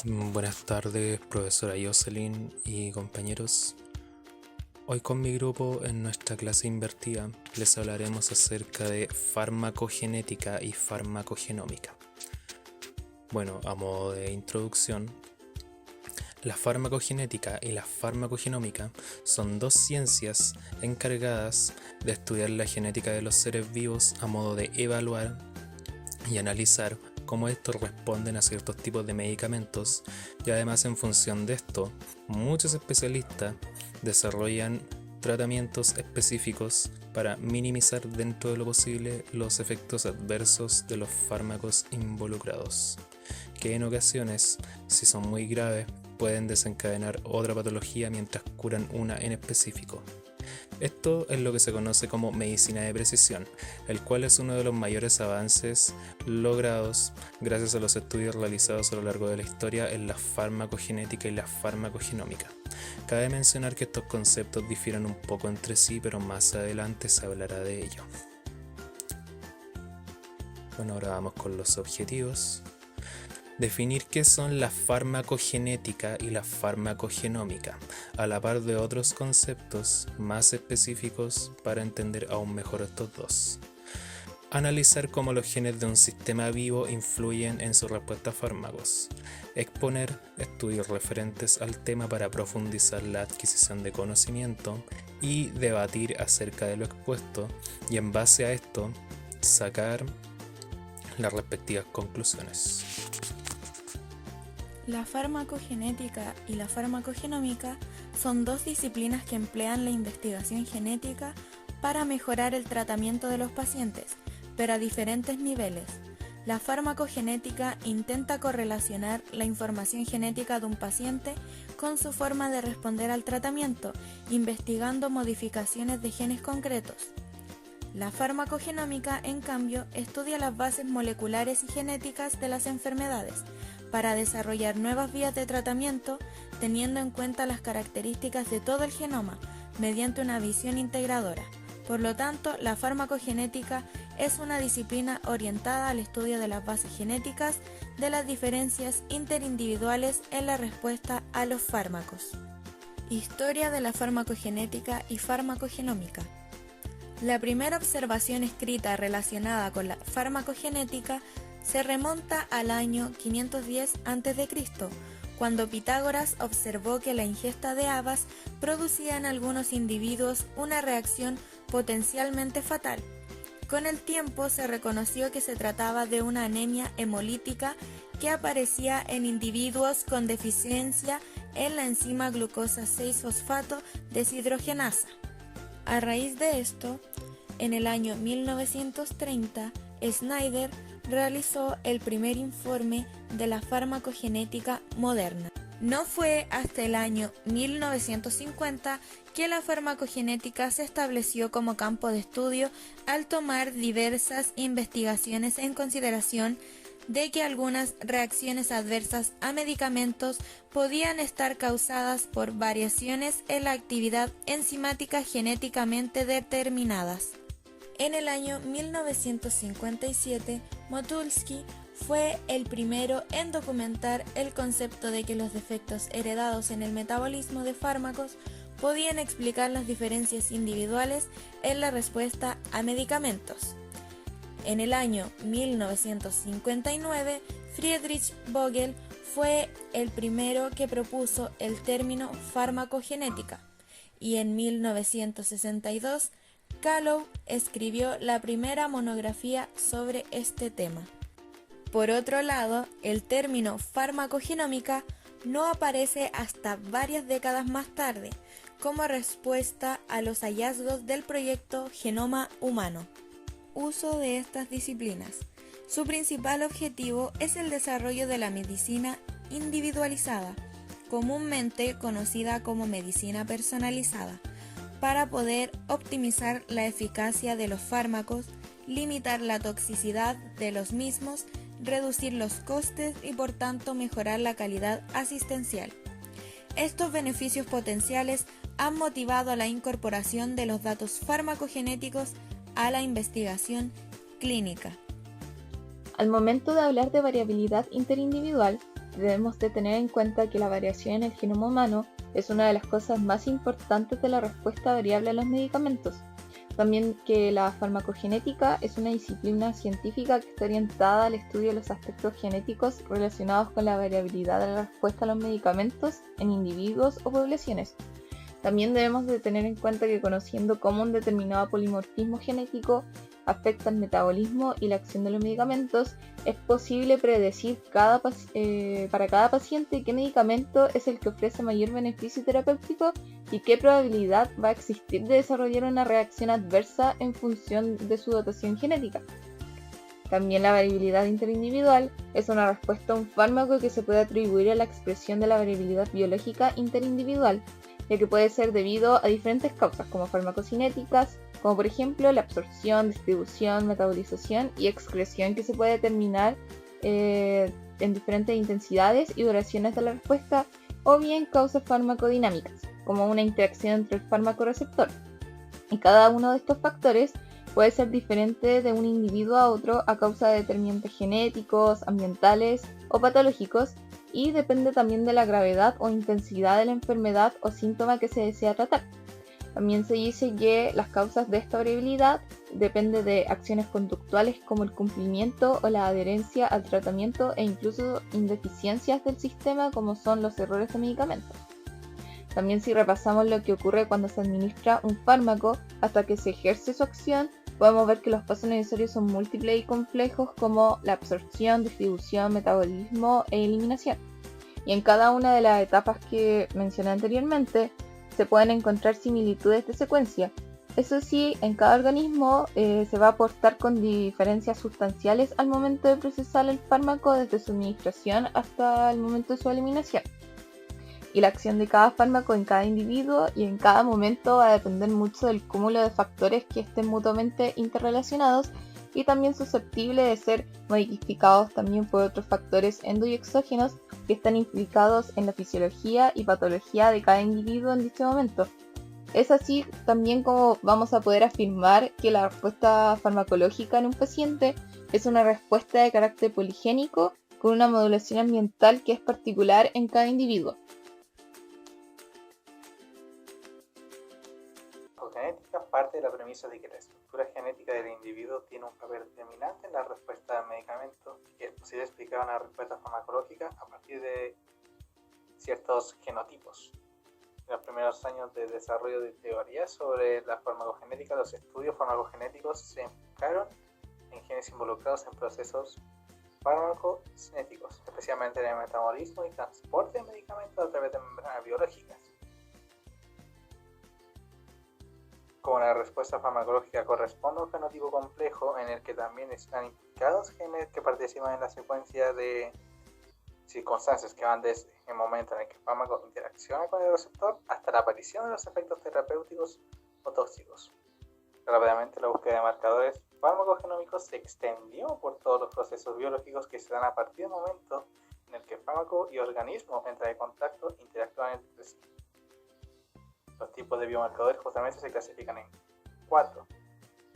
Buenas tardes, profesora Jocelyn y compañeros. Hoy con mi grupo en nuestra clase invertida les hablaremos acerca de farmacogenética y farmacogenómica. Bueno, a modo de introducción, la farmacogenética y la farmacogenómica son dos ciencias encargadas de estudiar la genética de los seres vivos a modo de evaluar y analizar cómo estos responden a ciertos tipos de medicamentos, y además en función de esto, muchos especialistas desarrollan tratamientos específicos para minimizar dentro de lo posible los efectos adversos de los fármacos involucrados, que en ocasiones, si son muy graves, pueden desencadenar otra patología mientras curan una en específico. Esto es lo que se conoce como medicina de precisión, el cual es uno de los mayores avances logrados gracias a los estudios realizados a lo largo de la historia en la farmacogenética y la farmacogenómica. Cabe mencionar que estos conceptos difieren un poco entre sí, pero más adelante se hablará de ello. Bueno, ahora vamos con los objetivos. Definir qué son la farmacogenética y la farmacogenómica, a la par de otros conceptos más específicos para entender aún mejor estos dos. Analizar cómo los genes de un sistema vivo influyen en su respuesta a fármacos. Exponer estudios referentes al tema para profundizar la adquisición de conocimiento y debatir acerca de lo expuesto, y en base a esto sacar las respectivas conclusiones. La farmacogenética y la farmacogenómica son dos disciplinas que emplean la investigación genética para mejorar el tratamiento de los pacientes, pero a diferentes niveles. La farmacogenética intenta correlacionar la información genética de un paciente con su forma de responder al tratamiento, investigando modificaciones de genes concretos. La farmacogenómica, en cambio, estudia las bases moleculares y genéticas de las enfermedades para desarrollar nuevas vías de tratamiento teniendo en cuenta las características de todo el genoma mediante una visión integradora. Por lo tanto, la farmacogenética es una disciplina orientada al estudio de las bases genéticas de las diferencias interindividuales en la respuesta a los fármacos. Historia de la farmacogenética y farmacogenómica. La primera observación escrita relacionada con la farmacogenética se remonta al año 510 a.C., cuando Pitágoras observó que la ingesta de habas producía en algunos individuos una reacción potencialmente fatal. Con el tiempo se reconoció que se trataba de una anemia hemolítica que aparecía en individuos con deficiencia en la enzima glucosa 6-fosfato deshidrogenasa. A raíz de esto, en el año 1930, Snyder realizó el primer informe de la farmacogenética moderna. No fue hasta el año 1950 que la farmacogenética se estableció como campo de estudio al tomar diversas investigaciones en consideración de que algunas reacciones adversas a medicamentos podían estar causadas por variaciones en la actividad enzimática genéticamente determinadas. En el año 1957, Motulsky fue el primero en documentar el concepto de que los defectos heredados en el metabolismo de fármacos podían explicar las diferencias individuales en la respuesta a medicamentos. En el año 1959, Friedrich Vogel fue el primero que propuso el término farmacogenética, y en 1962, Callow escribió la primera monografía sobre este tema. Por otro lado, el término farmacogenómica no aparece hasta varias décadas más tarde, como respuesta a los hallazgos del proyecto Genoma Humano. Uso de estas disciplinas. Su principal objetivo es el desarrollo de la medicina individualizada, comúnmente conocida como medicina personalizada, para poder optimizar la eficacia de los fármacos, limitar la toxicidad de los mismos, reducir los costes y por tanto mejorar la calidad asistencial. Estos beneficios potenciales han motivado la incorporación de los datos farmacogenéticos a la investigación clínica. Al momento de hablar de variabilidad interindividual, debemos de tener en cuenta que la variación en el genoma humano es una de las cosas más importantes de la respuesta variable a los medicamentos. También que la farmacogenética es una disciplina científica que está orientada al estudio de los aspectos genéticos relacionados con la variabilidad de la respuesta a los medicamentos en individuos o poblaciones. También debemos de tener en cuenta que conociendo cómo un determinado polimorfismo genético afecta el metabolismo y la acción de los medicamentos, es posible predecir para cada paciente qué medicamento es el que ofrece mayor beneficio terapéutico y qué probabilidad va a existir de desarrollar una reacción adversa en función de su dotación genética. También la variabilidad interindividual es una respuesta a un fármaco que se puede atribuir a la expresión de la variabilidad biológica interindividual, ya que puede ser debido a diferentes causas como farmacocinéticas, como por ejemplo la absorción, distribución, metabolización y excreción que se puede determinar en diferentes intensidades y duraciones de la respuesta, o bien causas farmacodinámicas, como una interacción entre el fármaco receptor. Y cada uno de estos factores puede ser diferente de un individuo a otro a causa de determinantes genéticos, ambientales o patológicos, y depende también de la gravedad o intensidad de la enfermedad o síntoma que se desea tratar. También se dice que las causas de esta variabilidad dependen de acciones conductuales como el cumplimiento o la adherencia al tratamiento e incluso indeficiencias del sistema como son los errores de medicamentos. También si repasamos lo que ocurre cuando se administra un fármaco hasta que se ejerce su acción, podemos ver que los pasos necesarios son múltiples y complejos como la absorción, distribución, metabolismo e eliminación. Y en cada una de las etapas que mencioné anteriormente, se pueden encontrar similitudes de secuencia. Eso sí, en cada organismo se va a aportar con diferencias sustanciales al momento de procesar el fármaco desde su administración hasta el momento de su eliminación. Y la acción de cada fármaco en cada individuo y en cada momento va a depender mucho del cúmulo de factores que estén mutuamente interrelacionados y también susceptibles de ser modificados también por otros factores endo y exógenos que están implicados en la fisiología y patología de cada individuo en dicho momento. Es así también como vamos a poder afirmar que la respuesta farmacológica en un paciente es una respuesta de carácter poligénico con una modulación ambiental que es particular en cada individuo. La genética parte de la premisa de que la estructura genética del individuo tiene un papel determinante en la respuesta al medicamento y que es posible explicar una respuesta farmacológica a partir de ciertos genotipos. En los primeros años de desarrollo de teorías sobre la farmacogenética, los estudios farmacogenéticos se enfocaron en genes involucrados en procesos farmacocinéticos, especialmente en el metabolismo y transporte de medicamentos a través de membranas biológicas. Como la respuesta farmacológica corresponde a un fenotipo complejo en el que también están implicados genes que participan en la secuencia de circunstancias que van desde el momento en el que el fármaco interacciona con el receptor hasta la aparición de los efectos terapéuticos o tóxicos. Rápidamente la búsqueda de marcadores farmacogenómicos se extendió por todos los procesos biológicos que se dan a partir del momento en el que el fármaco y organismo entran en contacto e interactúan entre sí. Los tipos de biomarcadores justamente se clasifican en 4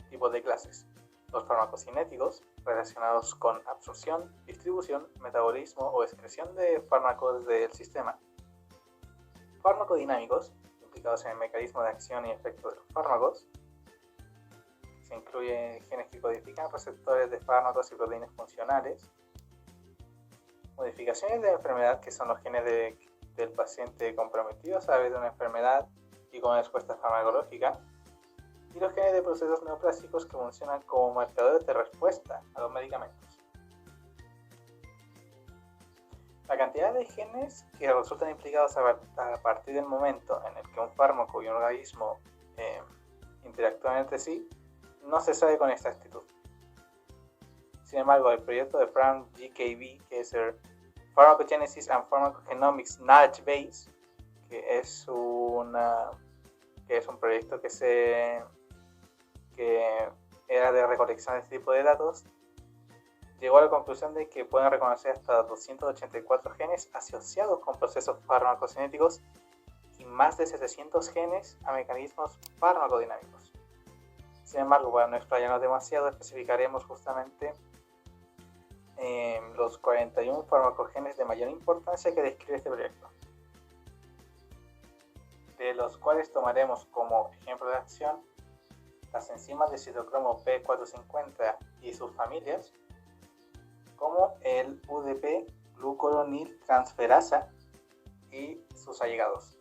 tipos de clases. Los farmacocinéticos, relacionados con absorción, distribución, metabolismo o excreción de fármacos del sistema. Farmacodinámicos, implicados en el mecanismo de acción y efecto de los fármacos. Se incluyen genes que codifican receptores de fármacos y proteínas funcionales. Modificaciones de enfermedad, que son los genes del paciente comprometidos a través de una enfermedad y con respuesta farmacológica, y los genes de procesos neoplásicos que funcionan como marcadores de respuesta a los medicamentos. La cantidad de genes que resultan implicados a partir del momento en el que un fármaco y un organismo interactúan entre sí no se sabe con exactitud. Sin embargo, el proyecto de Frank GKB, que es el Pharmacogenesis and Pharmacogenomics Knowledge Base, que es un proyecto que era de recolección de este tipo de datos, llegó a la conclusión de que pueden reconocer hasta 284 genes asociados con procesos farmacocinéticos y más de 700 genes a mecanismos farmacodinámicos. Sin embargo, para no explayarnos demasiado, especificaremos justamente los 41 farmacogenes de mayor importancia que describe este proyecto, de los cuales tomaremos como ejemplo de acción las enzimas de citocromo P450 y sus familias, como el UDP glucuroniltransferasa y sus allegados.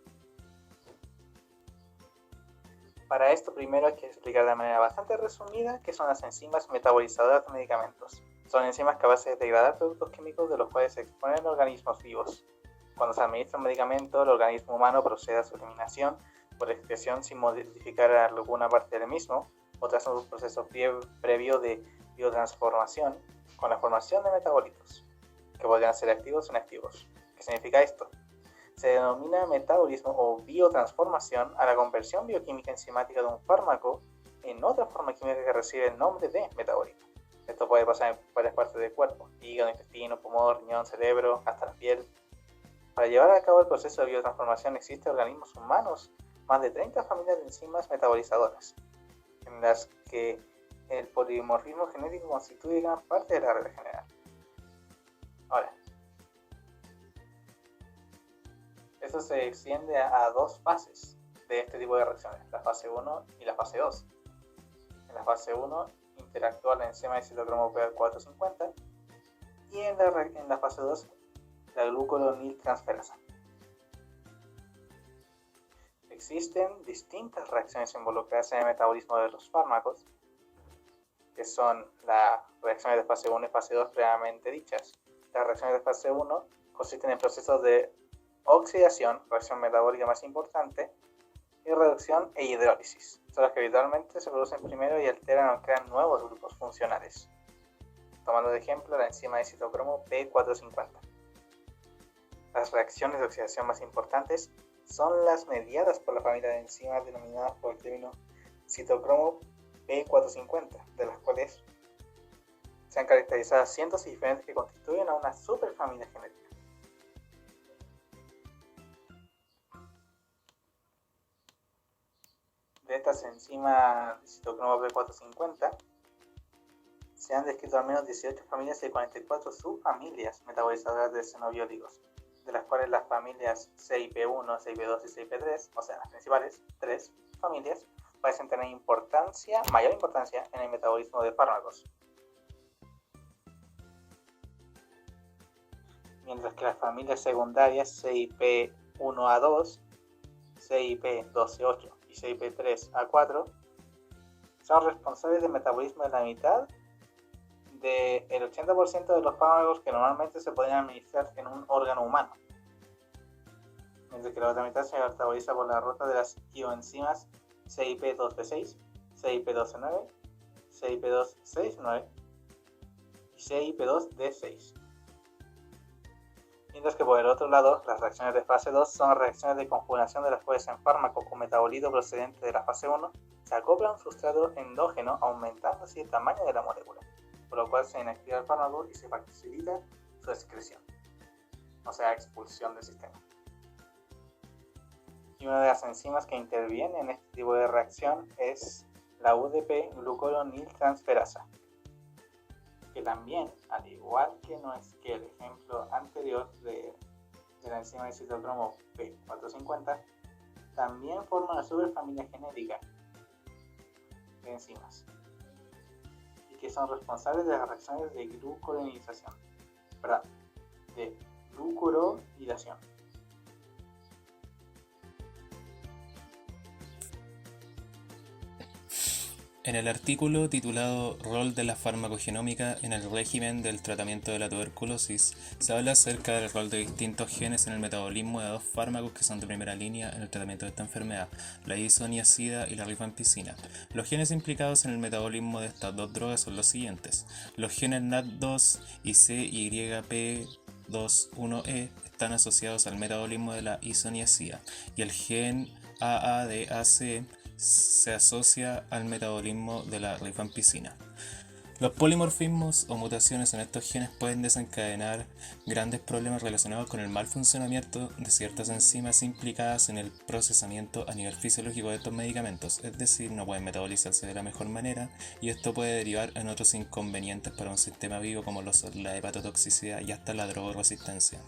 Para esto primero hay que explicar de manera bastante resumida qué son las enzimas metabolizadoras de medicamentos. Son enzimas capaces de degradar productos químicos de los cuales se exponen organismos vivos. Cuando se administra un medicamento, el organismo humano procede a su eliminación por excreción sin modificar alguna parte del mismo, o tras un proceso previo de biotransformación con la formación de metabolitos, que podrían ser activos o inactivos. ¿Qué significa esto? Se denomina metabolismo o biotransformación a la conversión bioquímica enzimática de un fármaco en otra forma química que recibe el nombre de metabolito. Esto puede pasar en varias partes del cuerpo: hígado, intestino, pulmón, riñón, cerebro, hasta la piel. Para llevar a cabo el proceso de biotransformación existen organismos humanos más de 30 familias de enzimas metabolizadoras, en las que el polimorfismo genético constituye gran parte de la regla general. Ahora, esto se extiende a dos fases de este tipo de reacciones, la fase 1 y la fase 2. En la fase 1 interactúa la enzima de citocromo P450 y en la fase 2 la glucuroniltransferasa. Existen distintas reacciones involucradas en el metabolismo de los fármacos, que son las reacciones de fase 1 y fase 2 previamente dichas. Las reacciones de fase 1 consisten en procesos de oxidación, reacción metabólica más importante, y reducción e hidrólisis. Son las que habitualmente se producen primero y alteran o crean nuevos grupos funcionales. Tomando de ejemplo la enzima de citocromo P450. Las reacciones de oxidación más importantes son las mediadas por la familia de enzimas denominadas por el término citocromo P450, de las cuales se han caracterizado cientos diferentes que constituyen a una superfamilia genética. De estas enzimas de citocromo P450 se han descrito al menos 18 familias y 44 subfamilias metabolizadoras de xenobióticos, de las cuales las familias CIP1, CIP2 y CIP3, o sea, las principales tres familias, parecen tener mayor importancia en el metabolismo de fármacos. Mientras que las familias secundarias CIP1A2, CIP12A8 y CIP3A4 son responsables del metabolismo de la mitad del 80% de los fármacos que normalmente se podrían administrar en un órgano humano, mientras que la otra mitad se metaboliza por la ruta de las ioenzimas CIP2B6, CIP2E9, CIP2C9 y CIP2D6. Mientras que por el otro lado, las reacciones de fase 2 son reacciones de conjugación de las cuales en fármaco con metabolito procedente de la fase 1 se acopla un sustrato endógeno, aumentando así el tamaño de la molécula, por lo cual se inactiva el fármaco y se facilita su excreción, o sea, expulsión del sistema. Y una de las enzimas que interviene en este tipo de reacción es la UDP glucuroniltransferasa, que también, al igual que el ejemplo anterior de la enzima de citocromo P450, también forma una superfamilia genética de enzimas y que son responsables de las reacciones de glucuronilación. En el artículo titulado Rol de la farmacogenómica en el régimen del tratamiento de la tuberculosis, se habla acerca del rol de distintos genes en el metabolismo de dos fármacos que son de primera línea en el tratamiento de esta enfermedad, la isoniazida y la rifampicina. Los genes implicados en el metabolismo de estas dos drogas son los siguientes. Los genes NAT2 y CYP21E están asociados al metabolismo de la isoniazida y el gen AADAC se asocia al metabolismo de la rifampicina. Los polimorfismos o mutaciones en estos genes pueden desencadenar grandes problemas relacionados con el mal funcionamiento de ciertas enzimas implicadas en el procesamiento a nivel fisiológico de estos medicamentos, es decir, no pueden metabolizarse de la mejor manera y esto puede derivar en otros inconvenientes para un sistema vivo como lo son la hepatotoxicidad y hasta la drogoresistencia.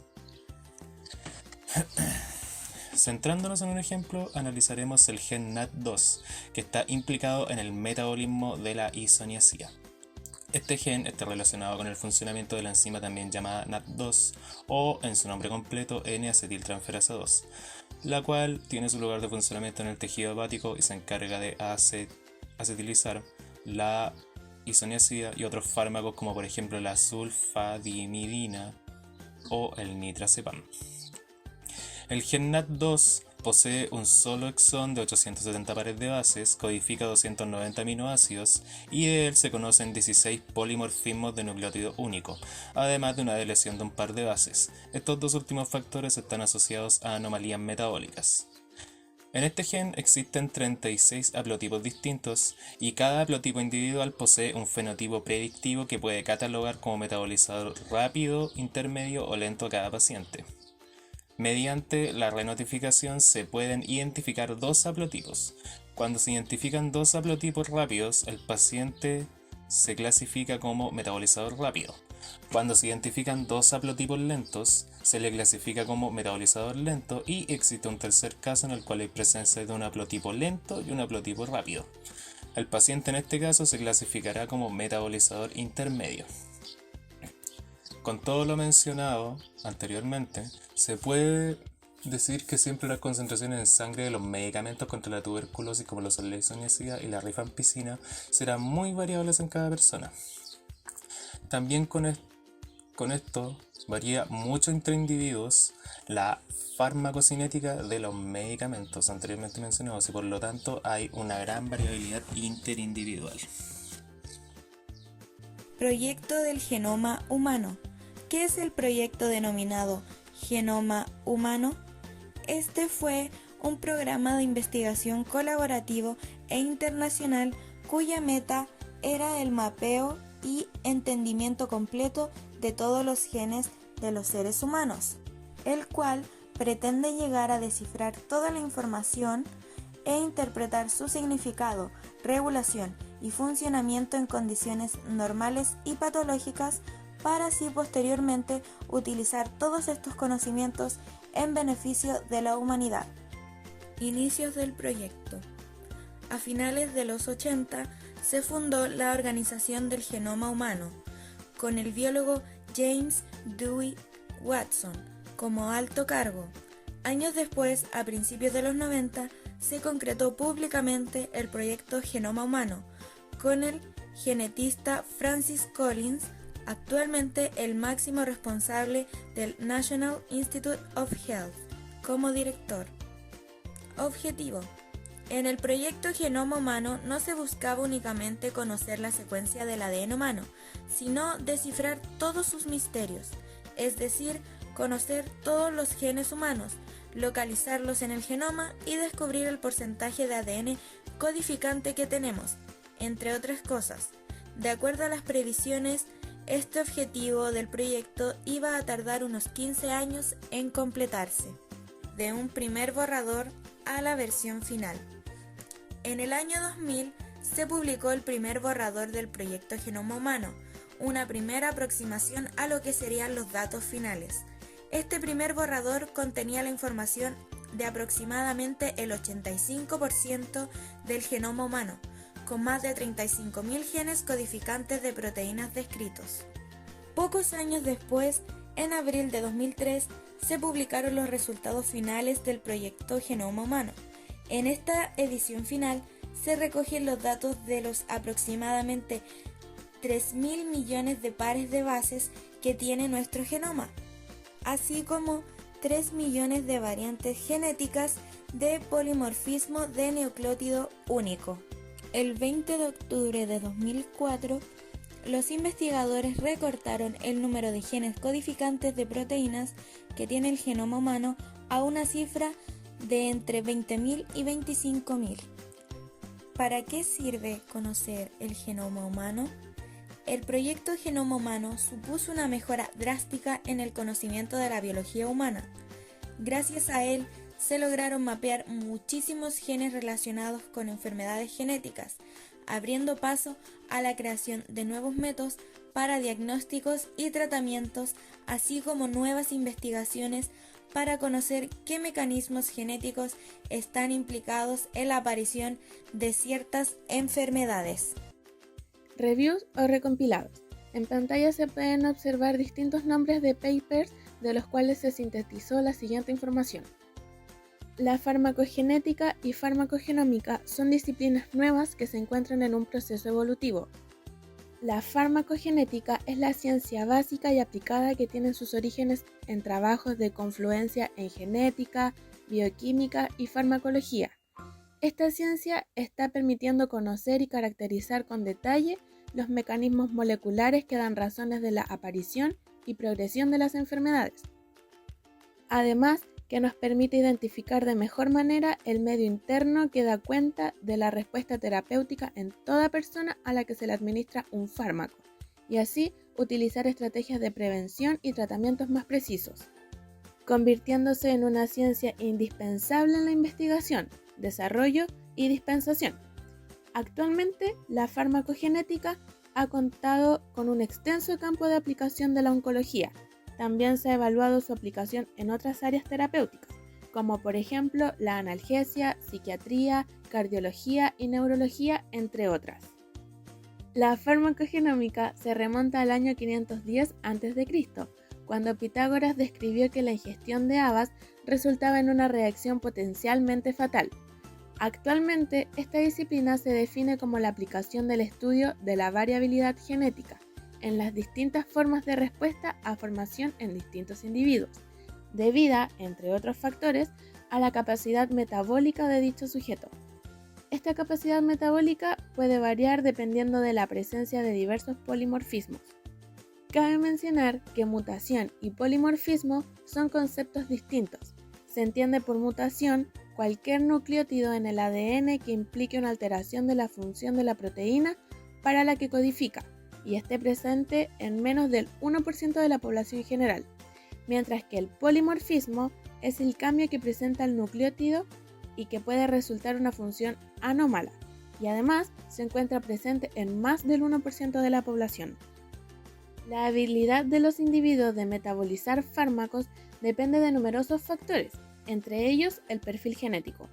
Centrándonos en un ejemplo, analizaremos el gen NAT2, que está implicado en el metabolismo de la isoniazida. Este gen está relacionado con el funcionamiento de la enzima también llamada NAT2 o en su nombre completo N-acetiltransferasa 2, la cual tiene su lugar de funcionamiento en el tejido hepático y se encarga de acetilizar la isoniazida y otros fármacos como por ejemplo la sulfadimidina o el nitrazepam. El gen NAT2 posee un solo exón de 870 pares de bases, codifica 290 aminoácidos y de él se conocen 16 polimorfismos de nucleótido único, además de una deleción de un par de bases. Estos dos últimos factores están asociados a anomalías metabólicas. En este gen existen 36 haplotipos distintos y cada haplotipo individual posee un fenotipo predictivo que puede catalogar como metabolizador rápido, intermedio o lento a cada paciente. Mediante la renotificación se pueden identificar dos haplotipos. Cuando se identifican dos haplotipos rápidos, el paciente se clasifica como metabolizador rápido. Cuando se identifican dos haplotipos lentos, se le clasifica como metabolizador lento y existe un tercer caso en el cual hay presencia de un haplotipo lento y un haplotipo rápido. El paciente en este caso se clasificará como metabolizador intermedio. Con todo lo mencionado anteriormente, se puede decir que siempre las concentraciones en sangre de los medicamentos contra la tuberculosis como lo son la isoniazida y la rifampicina serán muy variables en cada persona. También con esto varía mucho entre individuos la farmacocinética de los medicamentos anteriormente mencionados y por lo tanto hay una gran variabilidad interindividual. Proyecto del genoma humano. ¿Qué es el proyecto denominado Genoma Humano? Este fue un programa de investigación colaborativo e internacional cuya meta era el mapeo y entendimiento completo de todos los genes de los seres humanos, el cual pretende llegar a descifrar toda la información e interpretar su significado, regulación y funcionamiento en condiciones normales y patológicas para así posteriormente utilizar todos estos conocimientos en beneficio de la humanidad. Inicios del proyecto. A finales de los 80 se fundó la Organización del Genoma Humano, con el biólogo James Dewey Watson como alto cargo. Años después, a principios de los 90, se concretó públicamente el proyecto Genoma Humano, con el genetista Francis Collins, actualmente el máximo responsable del National Institute of Health, como director. Objetivo. En el proyecto Genoma Humano no se buscaba únicamente conocer la secuencia del ADN humano, sino descifrar todos sus misterios, es decir, conocer todos los genes humanos, localizarlos en el genoma y descubrir el porcentaje de ADN codificante que tenemos, entre otras cosas. De acuerdo a las previsiones, este objetivo del proyecto iba a tardar unos 15 años en completarse, de un primer borrador a la versión final. En el año 2000 se publicó el primer borrador del proyecto Genoma Humano, una primera aproximación a lo que serían los datos finales. Este primer borrador contenía la información de aproximadamente el 85% del genoma humano, con más de 35.000 genes codificantes de proteínas descritos. Pocos años después, en abril de 2003, se publicaron los resultados finales del proyecto Genoma Humano. En esta edición final se recogen los datos de los aproximadamente 3.000 millones de pares de bases que tiene nuestro genoma, así como 3 millones de variantes genéticas de polimorfismo de nucleótido único. El 20 de octubre de 2004, los investigadores recortaron el número de genes codificantes de proteínas que tiene el genoma humano a una cifra de entre 20.000 y 25.000. ¿Para qué sirve conocer el genoma humano? El proyecto Genoma Humano supuso una mejora drástica en el conocimiento de la biología humana. Gracias a él, se lograron mapear muchísimos genes relacionados con enfermedades genéticas, abriendo paso a la creación de nuevos métodos para diagnósticos y tratamientos, así como nuevas investigaciones para conocer qué mecanismos genéticos están implicados en la aparición de ciertas enfermedades. Reviews o recompilados. En pantalla se pueden observar distintos nombres de papers de los cuales se sintetizó la siguiente información. La farmacogenética y farmacogenómica son disciplinas nuevas que se encuentran en un proceso evolutivo. La farmacogenética es la ciencia básica y aplicada que tiene sus orígenes en trabajos de confluencia en genética, bioquímica y farmacología. Esta ciencia está permitiendo conocer y caracterizar con detalle los mecanismos moleculares que dan razones de la aparición y progresión de las enfermedades. Además, que nos permite identificar de mejor manera el medio interno que da cuenta de la respuesta terapéutica en toda persona a la que se le administra un fármaco, y así utilizar estrategias de prevención y tratamientos más precisos, convirtiéndose en una ciencia indispensable en la investigación, desarrollo y dispensación. Actualmente, la farmacogenética ha contado con un extenso campo de aplicación de la oncología. También se ha evaluado su aplicación en otras áreas terapéuticas, como por ejemplo la analgesia, psiquiatría, cardiología y neurología, entre otras. La farmacogenómica se remonta al año 510 a.C., cuando Pitágoras describió que la ingestión de habas resultaba en una reacción potencialmente fatal. Actualmente, esta disciplina se define como la aplicación del estudio de la variabilidad genética en las distintas formas de respuesta a formación en distintos individuos, debida, entre otros factores, a la capacidad metabólica de dicho sujeto. Esta capacidad metabólica puede variar dependiendo de la presencia de diversos polimorfismos. Cabe mencionar que mutación y polimorfismo son conceptos distintos. Se entiende por mutación cualquier nucleótido en el ADN que implique una alteración de la función de la proteína para la que codifica y esté presente en menos del 1% de la población general, mientras que el polimorfismo es el cambio que presenta el nucleótido y que puede resultar una función anómala, y además se encuentra presente en más del 1% de la población. La habilidad de los individuos de metabolizar fármacos depende de numerosos factores, entre ellos el perfil genético.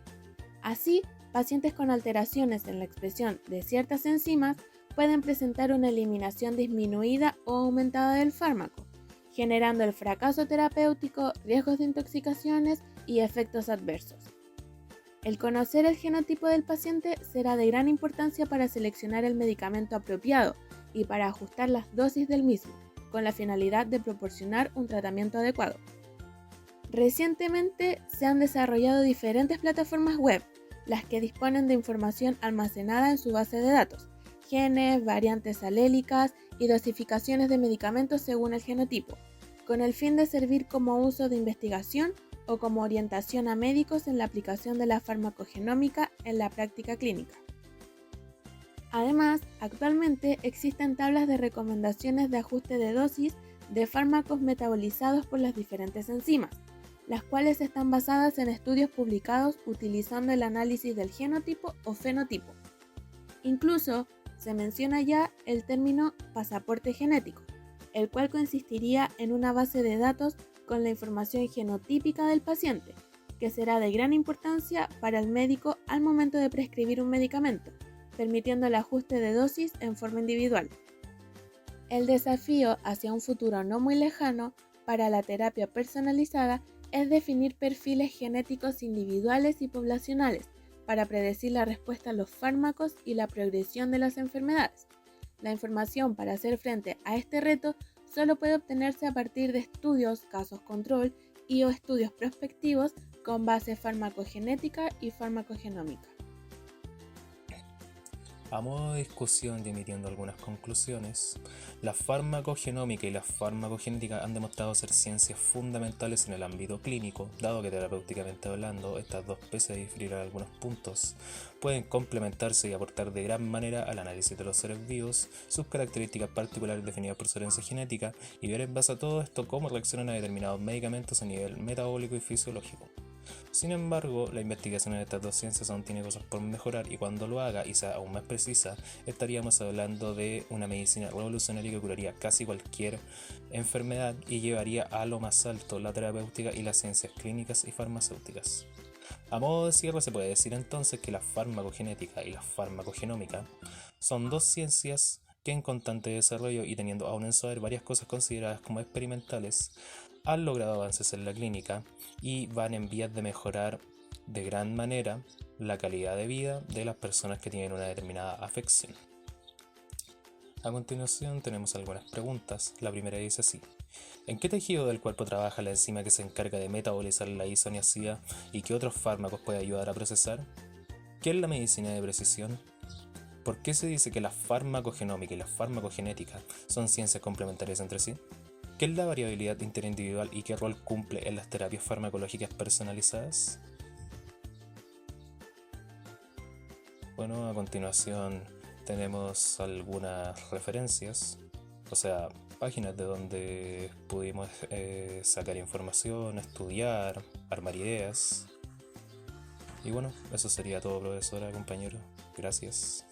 Así, pacientes con alteraciones en la expresión de ciertas enzimas pueden presentar una eliminación disminuida o aumentada del fármaco, generando el fracaso terapéutico, riesgos de intoxicaciones y efectos adversos. El conocer el genotipo del paciente será de gran importancia para seleccionar el medicamento apropiado y para ajustar las dosis del mismo, con la finalidad de proporcionar un tratamiento adecuado. Recientemente se han desarrollado diferentes plataformas web, las que disponen de información almacenada en su base de datos, genes, variantes alélicas y dosificaciones de medicamentos según el genotipo, con el fin de servir como uso de investigación o como orientación a médicos en la aplicación de la farmacogenómica en la práctica clínica. Además, actualmente existen tablas de recomendaciones de ajuste de dosis de fármacos metabolizados por las diferentes enzimas, las cuales están basadas en estudios publicados utilizando el análisis del genotipo o fenotipo. Incluso, se menciona ya el término pasaporte genético, el cual consistiría en una base de datos con la información genotípica del paciente, que será de gran importancia para el médico al momento de prescribir un medicamento, permitiendo el ajuste de dosis en forma individual. El desafío hacia un futuro no muy lejano para la terapia personalizada es definir perfiles genéticos individuales y poblacionales para predecir la respuesta a los fármacos y la progresión de las enfermedades. La información para hacer frente a este reto solo puede obtenerse a partir de estudios, casos control y o estudios prospectivos con base farmacogenética y farmacogenómica. A modo de discusión y emitiendo algunas conclusiones, la farmacogenómica y la farmacogenética han demostrado ser ciencias fundamentales en el ámbito clínico, dado que terapéuticamente hablando, estas dos, pese a diferir en algunos puntos, pueden complementarse y aportar de gran manera al análisis de los seres vivos, sus características particulares definidas por su herencia genética, y ver en base a todo esto cómo reaccionan a determinados medicamentos a nivel metabólico y fisiológico. Sin embargo, la investigación en estas dos ciencias aún tiene cosas por mejorar, y cuando lo haga y sea aún más precisa, estaríamos hablando de una medicina revolucionaria que curaría casi cualquier enfermedad y llevaría a lo más alto la terapéutica y las ciencias clínicas y farmacéuticas. A modo de cierre, se puede decir entonces que la farmacogenética y la farmacogenómica son dos ciencias que, en constante desarrollo y teniendo aún en su haber varias cosas consideradas como experimentales, han logrado avances en la clínica y van en vías de mejorar de gran manera la calidad de vida de las personas que tienen una determinada afección. A continuación tenemos algunas preguntas. La primera dice así: ¿en qué tejido del cuerpo trabaja la enzima que se encarga de metabolizar la isoniazida y qué otros fármacos puede ayudar a procesar? ¿Qué es la medicina de precisión? ¿Por qué se dice que la farmacogenómica y la farmacogenética son ciencias complementarias entre sí? ¿Qué es la variabilidad interindividual y qué rol cumple en las terapias farmacológicas personalizadas? Bueno, a continuación tenemos algunas referencias, o sea, páginas de donde pudimos sacar información, estudiar, armar ideas. Y bueno, eso sería todo, profesora, compañero. Gracias.